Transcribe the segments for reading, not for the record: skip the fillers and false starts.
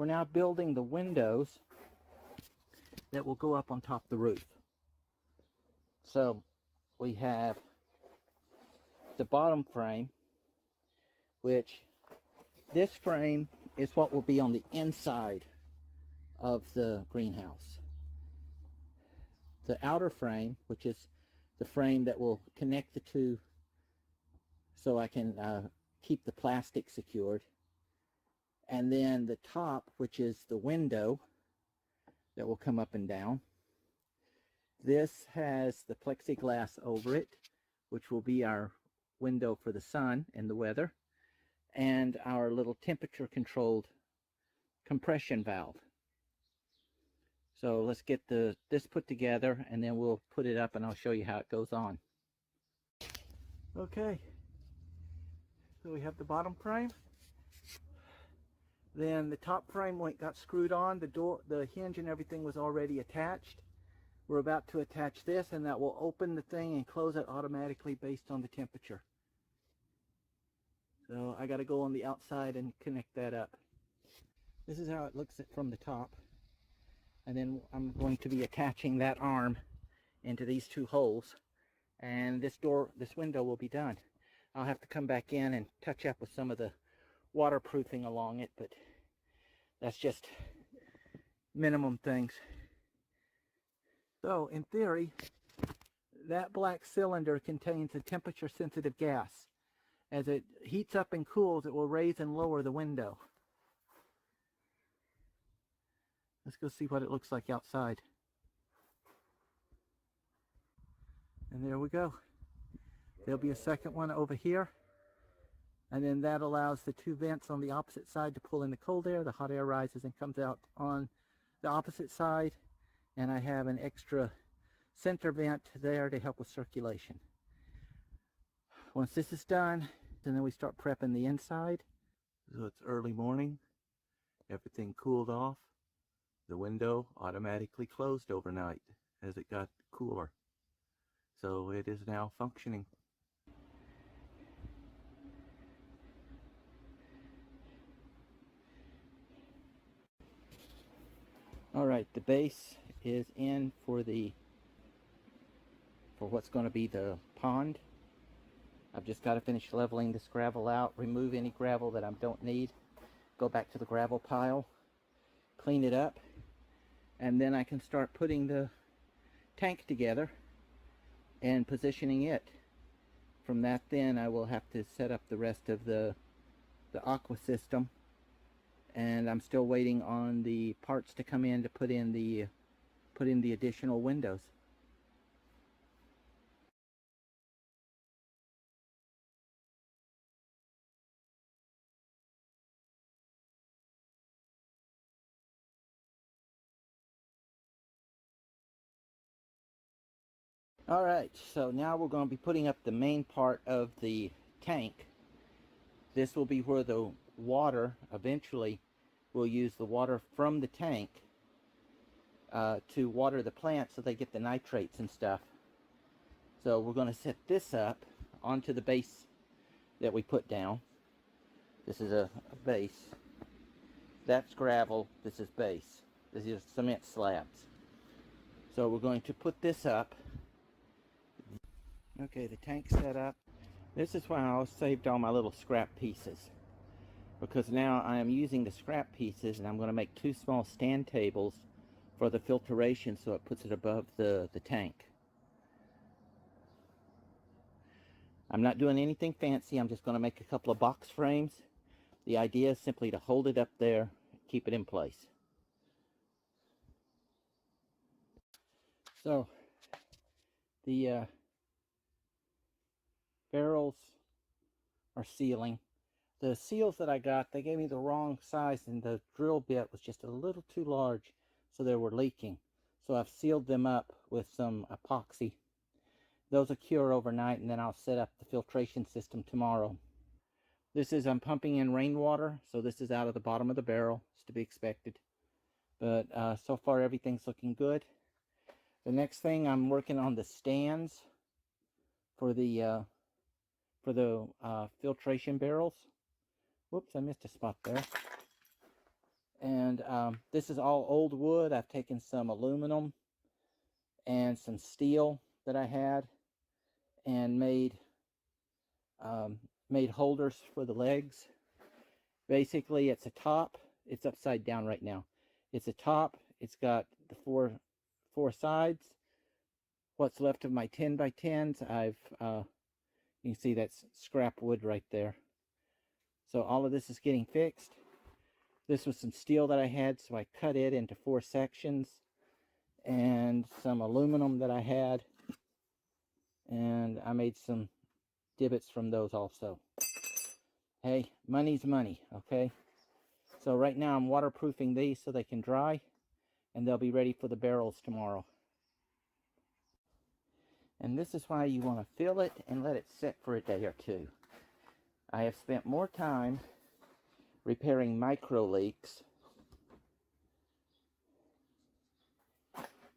we're now building the windows that will go up on top of the roof. So we have the bottom frame, which this frame is what will be on the inside of the greenhouse. The outer frame, which is the frame that will connect the two so I can keep the plastic secured. And then the top, which is the window that will come up and down. This has the plexiglass over it, which will be our window for the sun and the weather, and our little temperature controlled compression valve. So let's get this put together, and then we'll put it up and I'll show you how it goes on. Okay, so we have the bottom frame. Then the top frame, when it got screwed on, the hinge and everything was already attached. We're about to attach this, and that will open the thing and close it automatically based on the temperature. So I got to go on the outside and connect that up. This is how it looks from the top. And then I'm going to be attaching that arm into these two holes, and this window will be done. I'll have to come back in and touch up with some of the waterproofing along it, but that's just minimum things. So in theory, that black cylinder contains a temperature sensitive gas. As it heats up and cools, it will raise and lower the window. Let's go see what it looks like outside. And there we go. There'll be a second one over here. And then that allows the two vents on the opposite side to pull in the cold air. The hot air rises and comes out on the opposite side. And I have an extra center vent there to help with circulation. Once this is done, and then we start prepping the inside. So it's early morning. Everything cooled off. The window automatically closed overnight as it got cooler. So it is now functioning. Alright, the base is in for what's going to be the pond. I've just got to finish leveling this gravel out, remove any gravel that I don't need, go back to the gravel pile, clean it up, and then I can start putting the tank together and positioning it. From that, then I will have to set up the rest of the aqua system, and I'm still waiting on the parts to come in to put in the additional windows. Alright, so now we're going to be putting up the main part of the tank. This will be where the water, eventually, we'll use the water from the tank to water the plants so they get the nitrates and stuff. So we're going to set this up onto the base that we put down. This is a base. That's gravel. This is base. This is cement slabs. So we're going to put this up. Okay, the tank's set up. This is why I saved all my little scrap pieces, because now I am using the scrap pieces, and I'm going to make two small stand tables for the filtration so it puts it above the tank. I'm not doing anything fancy. I'm just going to make a couple of box frames. The idea is simply to hold it up there, keep it in place. So the barrels are sealing. The seals that I got, they gave me the wrong size, and the drill bit was just a little too large, so they were leaking. So I've sealed them up with some epoxy. Those will cure overnight, and then I'll set up the filtration system tomorrow. I'm pumping in rainwater, so this is out of the bottom of the barrel. It's to be expected. But so far everything's looking good. The next thing, I'm working on the stands for the filtration barrels. Whoops, I missed a spot there. And And this is all old wood. I've taken some aluminum and some steel that I had and made holders for the legs. Basically, it's a top. It's upside down right now. It's a top. It's got the four sides. What's left of my 10 by 10s, you can see that's scrap wood right there. So all of this is getting fixed. This was some steel that I had, so I cut it into 4 sections, and some aluminum that I had, and I made some divots from those also. Hey, money's money, okay? So right now I'm waterproofing these so they can dry, and they'll be ready for the barrels tomorrow. And this is why you want to fill it and let it sit for a day or two. I have spent more time repairing micro leaks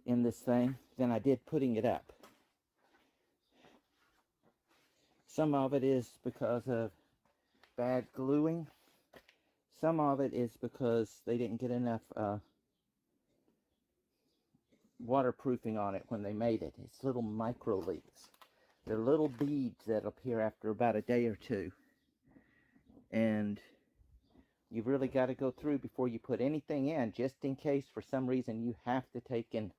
in this thing than I did putting it up. Some of it is because of bad gluing. Some of it is because they didn't get enough waterproofing on it when they made it. It's little micro leaks. They're little beads that appear after about a day or two. And you've really got to go through before you put anything in, just in case for some reason you have to take and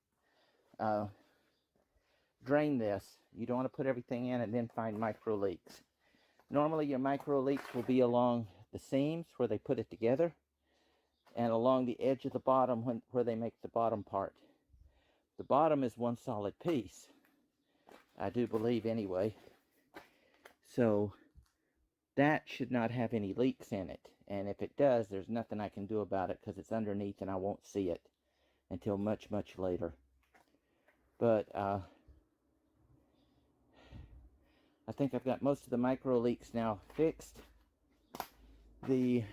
drain this. You don't want to put everything in and then find micro leaks. Normally your micro leaks will be along the seams where they put it together, and along the edge of the bottom where they make the bottom part. The bottom is one solid piece, I do believe anyway. So that should not have any leaks in it. And if it does, there's nothing I can do about it because it's underneath and I won't see it until much, much later. But I think I've got most of the micro leaks now fixed. The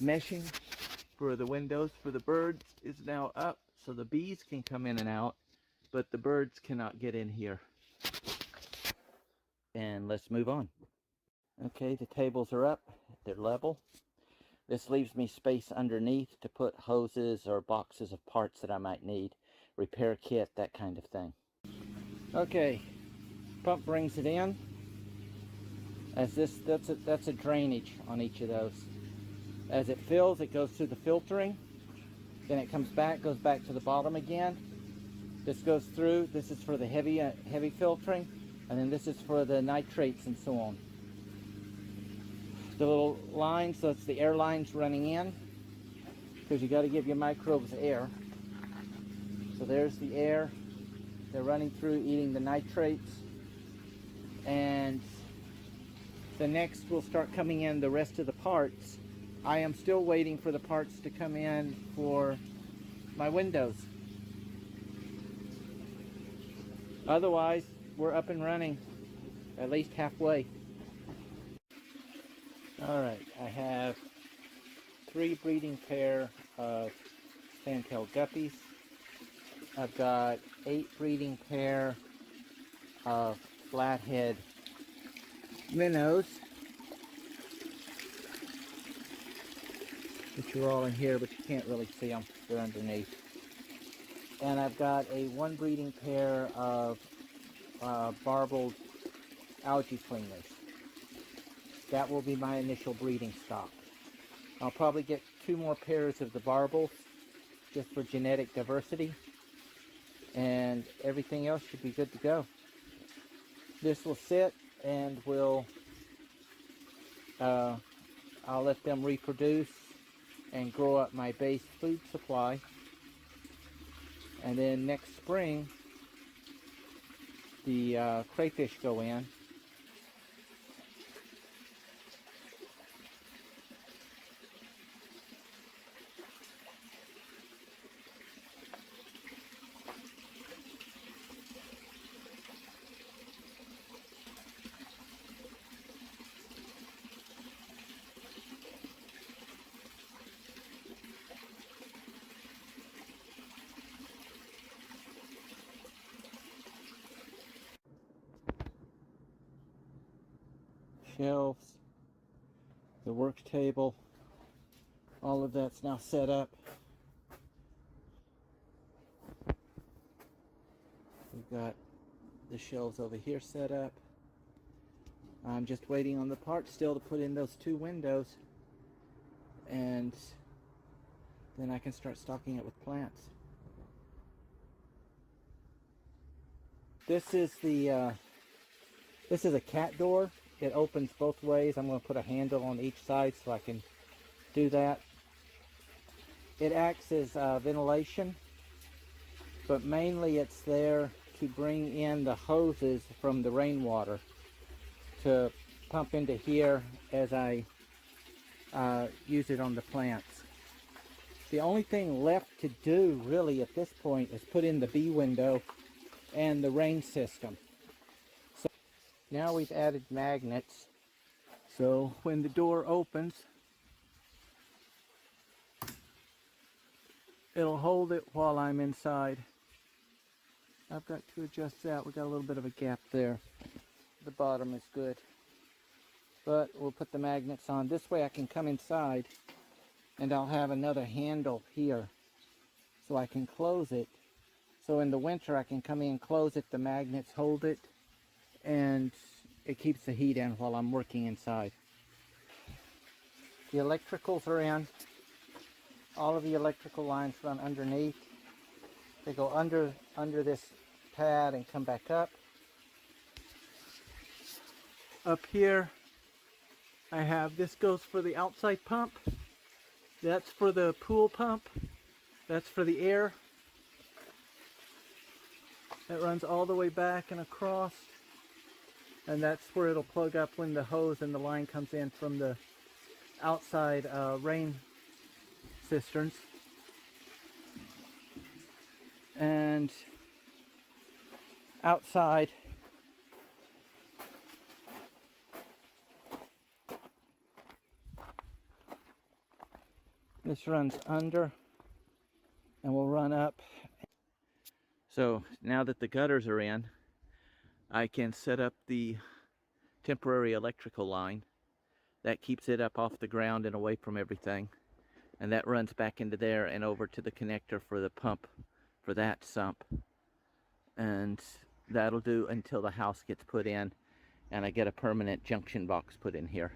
meshing for the windows for the birds is now up, so the bees can come in and out, but the birds cannot get in here. And let's move on. Okay, the tables are up, they're level. This leaves me space underneath to put hoses or boxes of parts that I might need, repair kit, that kind of thing. Okay, pump brings it in. That's a drainage on each of those. As it fills, it goes through the filtering. Then it comes back, goes back to the bottom again. This goes through. This is for the heavy filtering, and then this is for the nitrates and so on. The little lines, so it's the air lines running in, because you got to give your microbes air. So there's the air. They're running through, eating the nitrates, and the next will start coming in the rest of the parts. I am still waiting for the parts to come in for my windows. Otherwise, we're up and running, at least halfway. Alright, I have 3 breeding pair of fantail guppies. I've got 8 breeding pair of flathead minnows, which are all in here, but you can't really see them. They're underneath. And I've got a 1 breeding pair of barbled algae cleaners. That will be my initial breeding stock. I'll probably get 2 more pairs of the barbles just for genetic diversity, and everything else should be good to go. This will sit and I'll let them reproduce and grow up my base food supply, and then next spring the crayfish go in. Shelves, the work table, All of that's now set up. We've got the shelves over here set up. I'm just waiting on the part still to put in those 2 windows, and then I can start stocking it with plants. This is a cat door. It opens both ways. I'm going to put a handle on each side so I can do that. It acts as ventilation, but mainly it's there to bring in the hoses from the rainwater to pump into here as I use it on the plants. The only thing left to do really at this point is put in the bee window and the rain system. So now we've added magnets, so when the door opens, it'll hold it while I'm inside. I've got to adjust that. We got a little bit of a gap there. The bottom is good, but we'll put the magnets on. This way I can come inside and I'll have another handle here so I can close it. So in the winter I can come in, close it, the magnets hold it, and it keeps the heat in while I'm working inside. The electricals are in. All of the electrical lines run underneath. They go under this pad and come back up. Up here I have, this goes for the outside pump. That's for the pool pump. That's for the air. That runs all the way back and across. And that's where it'll plug up when the hose and the line comes in from the outside rain cisterns. And outside, this runs under and will run up. So now that the gutters are in, I can set up the temporary electrical line. That keeps it up off the ground and away from everything. And that runs back into there and over to the connector for the pump for that sump. And that'll do until the house gets put in and I get a permanent junction box put in here.